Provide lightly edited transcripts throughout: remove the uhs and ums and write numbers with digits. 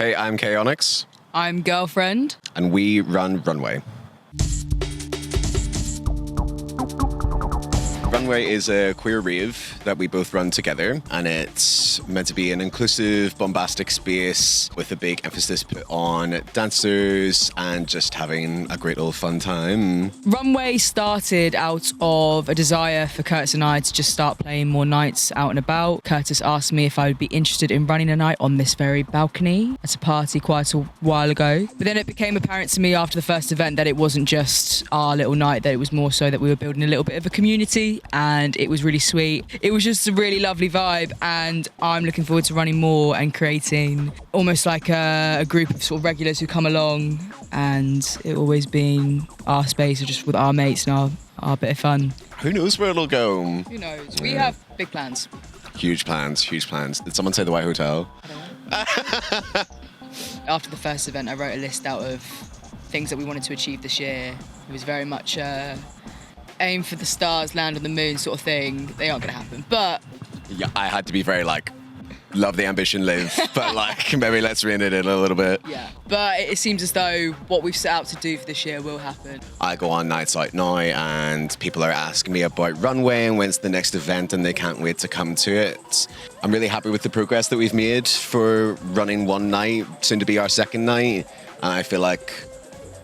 Hey, I'm Caonix. I'm Girlfriend. And we run Runway. Runway is a queer rave that we both run together, and it's meant to be an inclusive, bombastic space with a big emphasis put on dancers and just having a great old fun time. Runway started out of a desire for Curtis and I to just start playing more nights out and about. Curtis asked me if I would be interested in running a night on this very balcony at a party quite a while ago. But then it became apparent to me after the first event that it wasn't just our little night, that it was more so that we were building a little bit of a community, and it was really sweet. It was just a really lovely vibe, and I'm looking forward to running more and creating almost like a group of sort of regulars who come along, and it always being our space or just with our mates and our bit of fun. Who knows where it'll go? Who knows? We have big plans. Huge plans, huge plans. Did someone say the White Hotel? I don't know. After the first event, I wrote a list out of things that we wanted to achieve this year. It was very much aim for the stars, land on the moon sort of thing. They aren't going to happen, but... Yeah, I had to be very love the ambition, live, but maybe let's rein it in a little bit. Yeah, but it seems as though what we've set out to do for this year will happen. I go on nights out now and people are asking me about Runway and when's the next event, and they can't wait to come to it. I'm really happy with the progress that we've made for running one night, soon to be our second night. And I feel like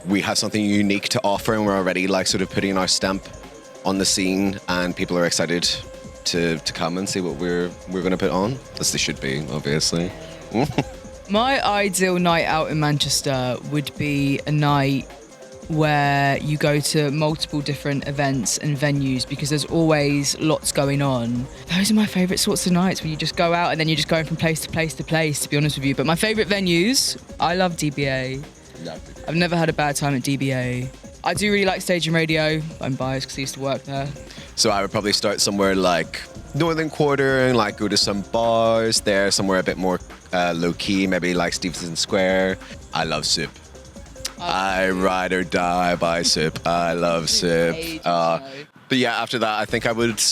we have something unique to offer, and we're already sort of putting our stamp on the scene, and people are excited to come and see what we're going to put on, as they should be, obviously. My ideal night out in Manchester would be a night where you go to multiple different events and venues, because there's always lots going on. Those are my favourite sorts of nights, where you just go out and then you're just going from place to place to place, to be honest with you. But my favourite venues, I love DBA. I've never had a bad time at DBA. I do really like stage and radio. I'm biased because I used to work there. So I would probably start somewhere like Northern Quarter and go to some bars there, somewhere a bit more low-key, maybe like Stevenson Square. I love Soup. I ride or die by Soup. I love Soup. But yeah, after that, I think I would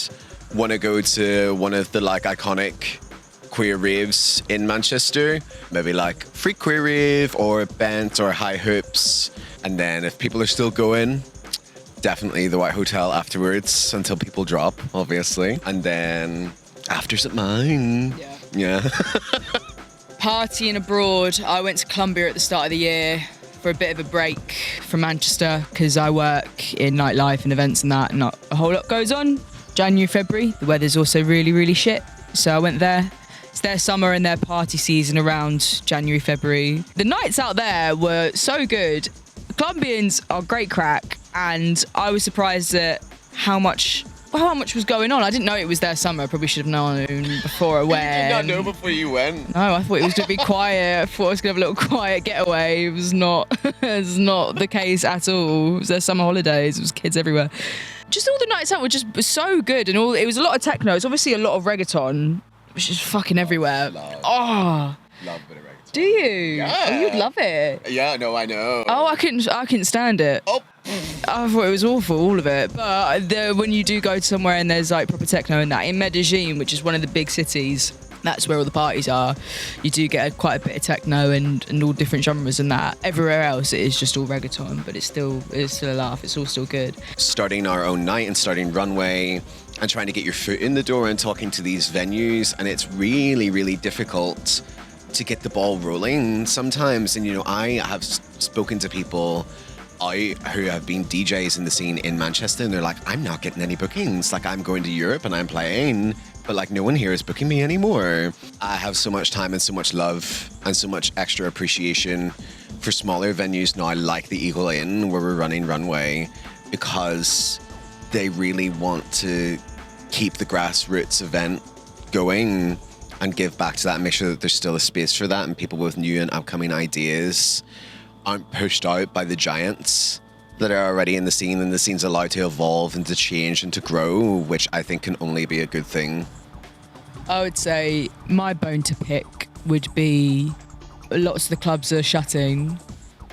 want to go to one of the iconic queer raves in Manchester. Maybe Freak Queer Rave or Bent or High Hoops. And then if people are still going, definitely the White Hotel afterwards until people drop, obviously. And then after's at mine. Yeah. Partying abroad. I went to Columbia at the start of the year for a bit of a break from Manchester, because I work in nightlife and events and that, and not a whole lot goes on. January, February, the weather's also really, really shit. So I went there. It's their summer and their party season around January, February. The nights out there were so good. Colombians are great crack, and I was surprised at how much was going on. I didn't know it was their summer. I probably should have known before I went. You did not know before you went? No, I thought it was going to be quiet. I thought I was going to have a little quiet getaway. It was not. It's not the case at all. It was their summer holidays. It was kids everywhere. Just all the nights out were just so good, and it was a lot of techno. It's obviously a lot of reggaeton, which is fucking everywhere. Love a bit of reggaeton. Do you? Yeah. Oh, you'd love it. Yeah, no, I know. Oh, I couldn't stand it. Oh. I thought it was awful, all of it. But when you do go to somewhere and there's proper techno and that, in Medellin, which is one of the big cities, that's where all the parties are, you do get quite a bit of techno and all different genres and that. Everywhere else it is just all reggaeton, but it's still a laugh. It's all still good. Starting our own night and starting Runway and trying to get your foot in the door and talking to these venues, and it's really, really difficult to get the ball rolling sometimes. And I have spoken to people who have been DJs in the scene in Manchester, and they're like, I'm not getting any bookings. I'm going to Europe and I'm playing, but no one here is booking me anymore. I have so much time and so much love and so much extra appreciation for smaller venues now, like the Eagle Inn, where we're running Runway, because they really want to keep the grassroots event going and give back to that and make sure that there's still a space for that, and people with new and upcoming ideas aren't pushed out by the giants that are already in the scene, and the scene's allowed to evolve and to change and to grow, which I think can only be a good thing. I would say my bone to pick would be lots of the clubs are shutting,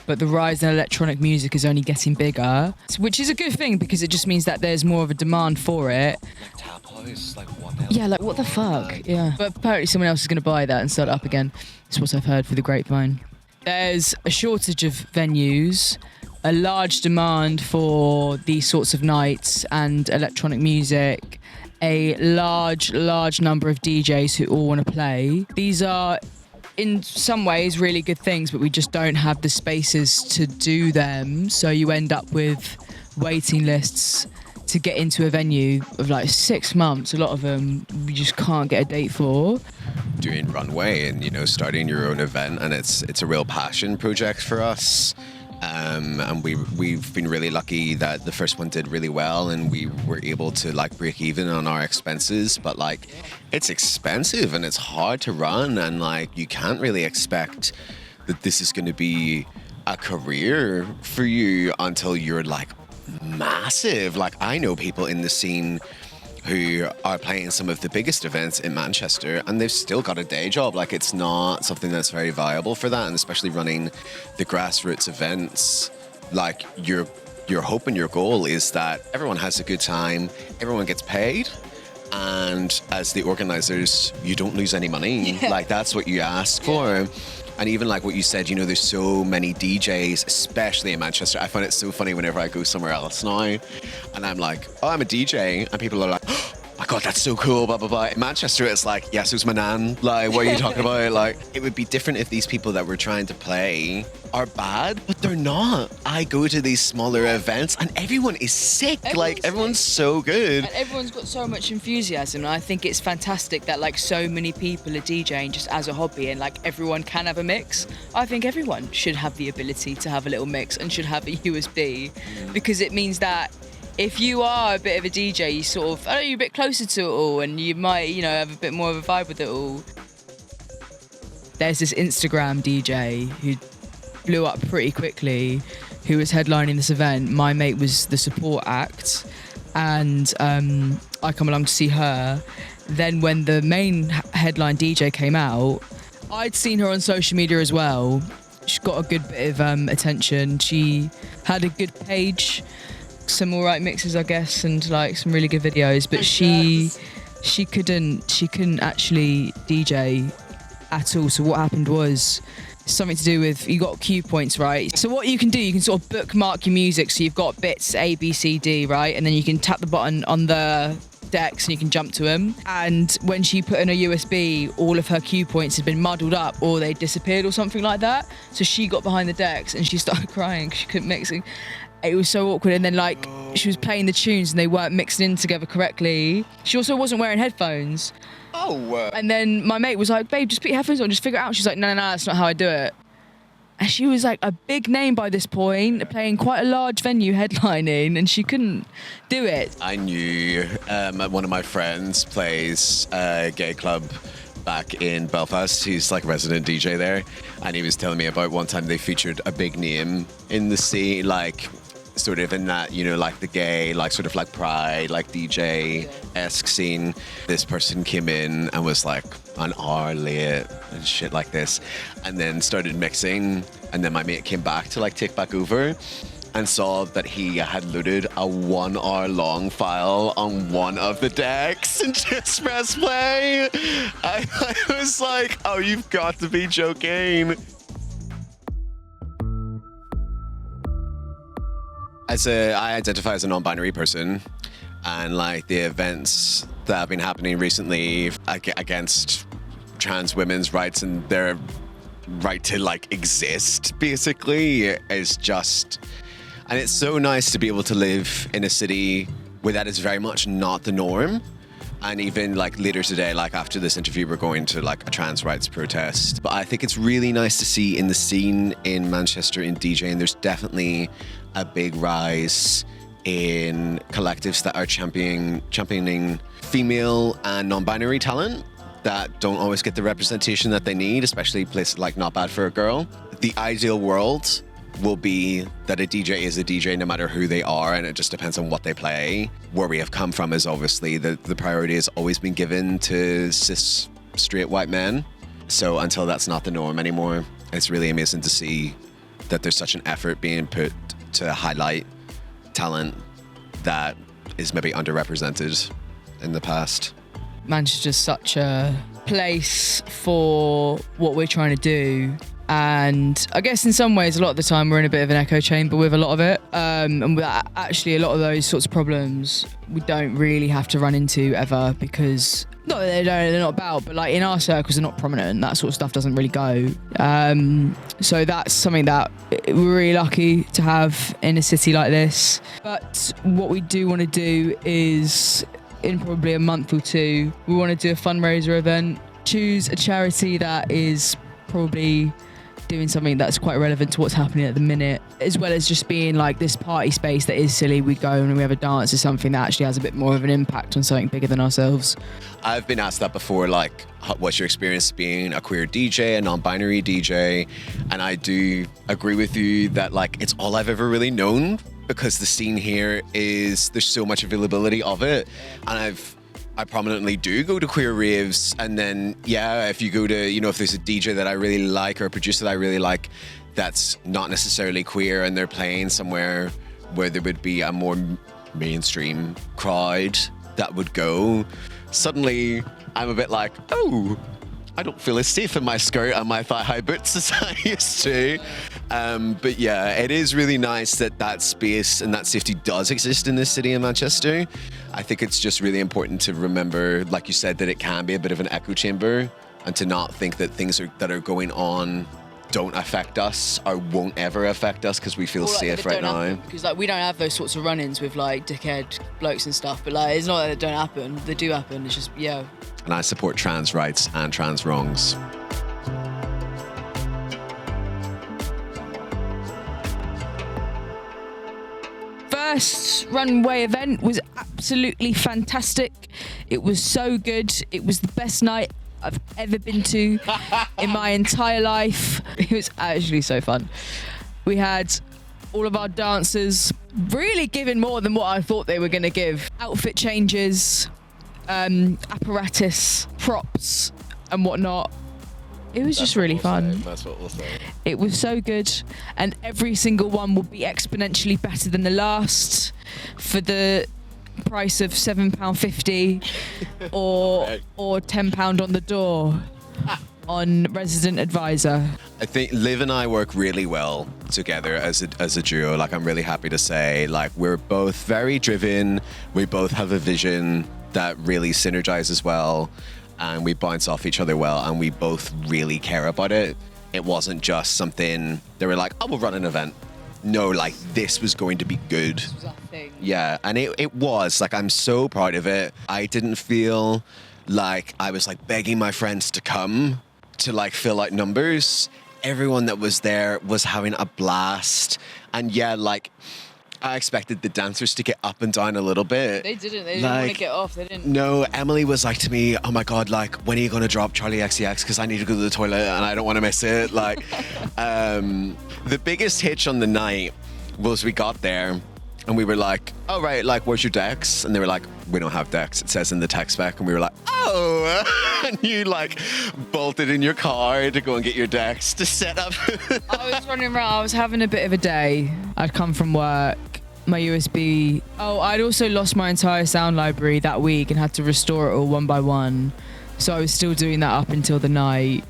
but the rise in electronic music is only getting bigger, which is a good thing because it just means that there's more of a demand for it. Like tap house, like what the hell? Yeah, like what the fuck? Yeah. But apparently someone else is going to buy that and start it up again. That's what I've heard through the grapevine. There's a shortage of venues, a large demand for these sorts of nights and electronic music, a large number of DJs who all want to play. These are, in some ways, really good things, but we just don't have the spaces to do them. So you end up with waiting lists to get into a venue of like 6 months. A lot of them we just can't get a date for. Doing Runway and, you know, starting your own event, and it's a real passion project for us. And we've been really lucky that the first one did really well and we were able to like break even on our expenses, but like it's expensive and it's hard to run, and like you can't really expect that this is going to be a career for you until you're like massive. Like I know people in the scene who are playing some of the biggest events in Manchester and they've still got a day job. Like it's not something that's very viable for that, and especially running the grassroots events, like your hope and your goal is that everyone has a good time, everyone gets paid, and as the organizers you don't lose any money. Like that's what you ask for. And even like what you said, you know, there's so many DJs, especially in Manchester. I find it so funny whenever I go somewhere else now and I'm like, oh, I'm a DJ. And people are like, oh my God, that's so cool, blah, blah, blah. In Manchester, it's like, yes, who's my nan? Like, what are you talking about? Like, it would be different if these people that we're trying to play are bad, but they're not. I go to these smaller events and everyone is sick. Everyone's so good. And everyone's got so much enthusiasm, and I think it's fantastic that like so many people are DJing just as a hobby, and like everyone can have a mix. I think everyone should have the ability to have a little mix and should have a USB, because it means that if you are a bit of a DJ, you sort of, I don't know, you're a bit closer to it all, and you might, you know, have a bit more of a vibe with it all. There's this Instagram DJ who blew up pretty quickly, who was headlining this event. My mate was the support act, and I come along to see her. Then when the main headline DJ came out, I'd seen her on social media as well. She got a good bit of attention. She had a good page, some all right mixes, I guess, and like some really good videos, but she couldn't actually DJ at all. So what happened was something to do with, you got cue points, right? So what you can do, you can sort of bookmark your music, so you've got bits A, B, C, D, right? And then you can tap the button on the decks and you can jump to them. And when she put in a USB, all of her cue points had been muddled up or they disappeared or something like that. So she got behind the decks and she started crying because she couldn't mix it. It was so awkward. And then like she was playing the tunes and they weren't mixed in together correctly. She also wasn't wearing headphones. And then my mate was like, babe, just put your headphones on, just figure it out. She's like, no, that's not how I do it. And she was like a big name by this point, playing quite a large venue headlining, and she couldn't do it. I knew one of my friends plays a gay club back in Belfast. He's like a resident DJ there, and he was telling me about one time they featured a big name in the scene, like sort of in that, you know, like the gay, like sort of like pride, like DJ-esque scene. This person came in and was like an hour late and shit like this, and then started mixing, and then my mate came back to like take back over and saw that he had loaded a 1 hour long file on one of the decks and just pressed play. I was like, oh, you've got to be joking. I identify as a non-binary person, and like the events that have been happening recently against trans women's rights and their right to like exist basically is just, and it's so nice to be able to live in a city where that is very much not the norm. And even like later today, like after this interview, we're going to like a trans rights protest. But I think it's really nice to see in the scene in Manchester in DJing, there's definitely a big rise in collectives that are championing female and non-binary talent that don't always get the representation that they need, especially places like Not Bad for a Girl. The ideal world will be that a DJ is a DJ no matter who they are, and it just depends on what they play. Where we have come from is obviously the priority has always been given to cis straight white men. So until that's not the norm anymore, it's really amazing to see that there's such an effort being put to highlight talent that is maybe underrepresented in the past. Manchester's such a place for what we're trying to do. And I guess in some ways, a lot of the time, we're in a bit of an echo chamber with a lot of it. And actually, a lot of those sorts of problems we don't really have to run into ever, because not that they're not about, but like in our circles, they're not prominent. That sort of stuff doesn't really go. So that's something that we're really lucky to have in a city like this. But what we do want to do is, in probably a month or two, we want to do a fundraiser event, choose a charity that is probably doing something that's quite relevant to what's happening at the minute, as well as just being like this party space that is silly. We go and we have a dance, is something that actually has a bit more of an impact on something bigger than ourselves. I've been asked that before, like, what's your experience being a queer DJ, a non-binary DJ? And I do agree with you that, like, it's all I've ever really known, because the scene here is, there's so much availability of it. And I prominently do go to queer raves, and then, yeah, if you go to, you know, if there's a DJ that I really like or a producer that I really like that's not necessarily queer and they're playing somewhere where there would be a more mainstream crowd that would go, suddenly I'm a bit like, oh, I don't feel as safe in my skirt and my thigh-high boots as I used to. But yeah, it is really nice that that space and that safety does exist in this city of Manchester. I think it's just really important to remember, like you said, that it can be a bit of an echo chamber, and to not think that things that are going on don't affect us or won't ever affect us because we feel safe right now. Because like we don't have those sorts of run-ins with like dickhead blokes and stuff, but like it's not that they don't happen. They do happen. It's just, yeah. And I support trans rights and trans wrongs. First Runway event was absolutely fantastic. It was so good. It was the best night I've ever been to in my entire life. It was actually so fun. We had all of our dancers really giving more than what I thought they were going to give. Outfit changes, apparatus, props and whatnot. It was just really fun. That's what we'll say. It was so good, and every single one will be exponentially better than the last for the price of £7.50 or £10 on the door on Resident Advisor. I think Liv and I work really well together as a duo. Like, I'm really happy to say, like, we're both very driven. We both have a vision that really synergizes well, and we bounce off each other well, and we both really care about it. It wasn't just something they were like, oh, we'll run an event. No, like, this was going to be good. This was our thing. Yeah, and it was. Like, I'm so proud of it. I didn't feel like I was, like, begging my friends to come to, like, fill out numbers. Everyone that was there was having a blast. And, yeah, like, I expected the dancers to get up and down a little bit. They didn't. They didn't want to get off. They didn't. No, Emily was like to me, oh my God, like, when are you going to drop Charlie XCX? Because I need to go to the toilet and I don't want to miss it. Like, the biggest hitch on the night was we got there and we were like, oh, right, like, where's your decks? And they were like, we don't have decks. It says in the tech spec. And we were like, oh. And you, like, bolted in your car to go and get your decks to set up. I was running around. I was having a bit of a day. I'd come from work. My USB. Oh, I'd also lost my entire sound library that week and had to restore it all one by one. So I was still doing that up until the night.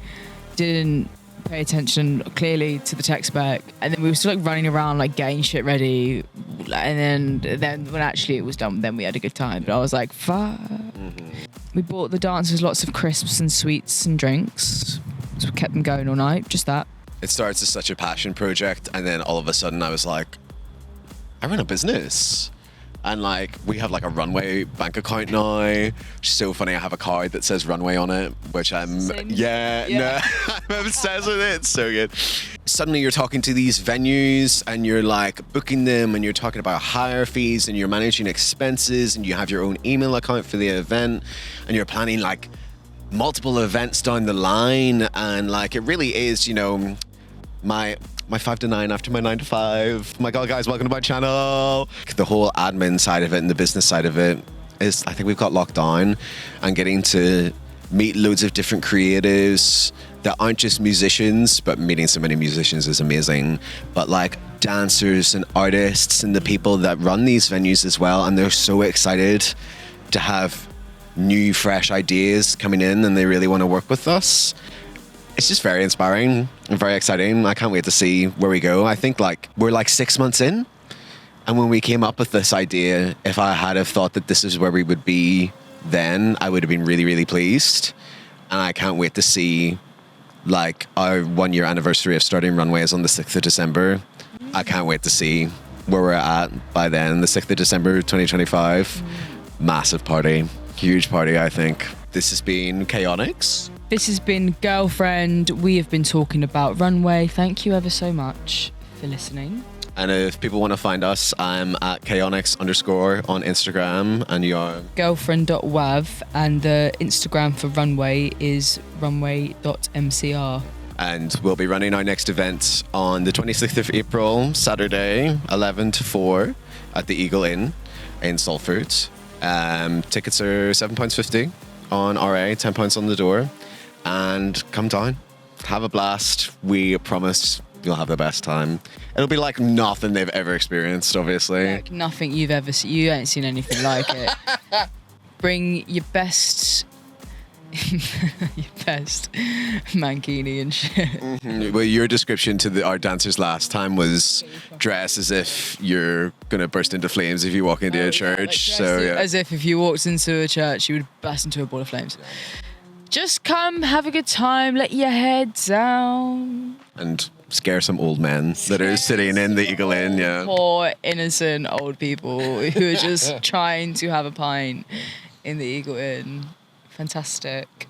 Didn't pay attention clearly to the tech spec, and then we were still like running around like getting shit ready. And then when actually it was done, then we had a good time. But I was like, fuck. Mm-hmm. We bought the dancers lots of crisps and sweets and drinks. So we kept them going all night. Just that. It starts as such a passion project, and then all of a sudden I was like, I run a business, and like we have like a Runway bank account now, which is so funny. I have a card that says Runway on it, which I'm I'm obsessed with it. It's so good. Suddenly you're talking to these venues and you're like booking them, and you're talking about hire fees, and you're managing expenses, and you have your own email account for the event, and you're planning like multiple events down the line, and like it really is, you know, my 5 to 9 after my 9 to 5. My God, guys, welcome to my channel. The whole admin side of it and the business side of it is, I think we've got locked down, and getting to meet loads of different creatives that aren't just musicians, but meeting so many musicians is amazing. But like dancers and artists and the people that run these venues as well, and they're so excited to have new, fresh ideas coming in, and they really want to work with us. It's just very inspiring and very exciting. I can't wait to see where we go. I think like we're like 6 months in, and when we came up with this idea, if I had have thought that this is where we would be then, I would have been really, really pleased. And I can't wait to see like our 1 year anniversary of starting Runway is on the 6th of December. I can't wait to see where we're at by then, the 6th of December 2025. Massive party, huge party, I think. This has been Caonix. This has been Girlfriend. We have been talking about Runway. Thank you ever so much for listening. And if people want to find us, I'm at Caonix _ on Instagram, and you are girlfriend.wav, and the Instagram for Runway is runway.mcr. And we'll be running our next event on the 26th of April, Saturday, 11 to 4 at the Eagle Inn in Salford. Tickets are £7.50 on RA, £10 on the door. And come down, have a blast. We promise you'll have the best time. It'll be like nothing they've ever experienced, obviously. Like nothing you've ever seen. You ain't seen anything like it. Bring your best mankini and shit. Mm-hmm. Well, your description to our dancers last time was dress as if you're gonna burst into flames if you walk into a church. Like So yeah. As if you walked into a church, you would burst into a ball of flames. Just come, have a good time, let your head down. And scare some old men that are sitting in the Eagle Inn, yeah. Poor, innocent old people who are just trying to have a pint in the Eagle Inn. Fantastic.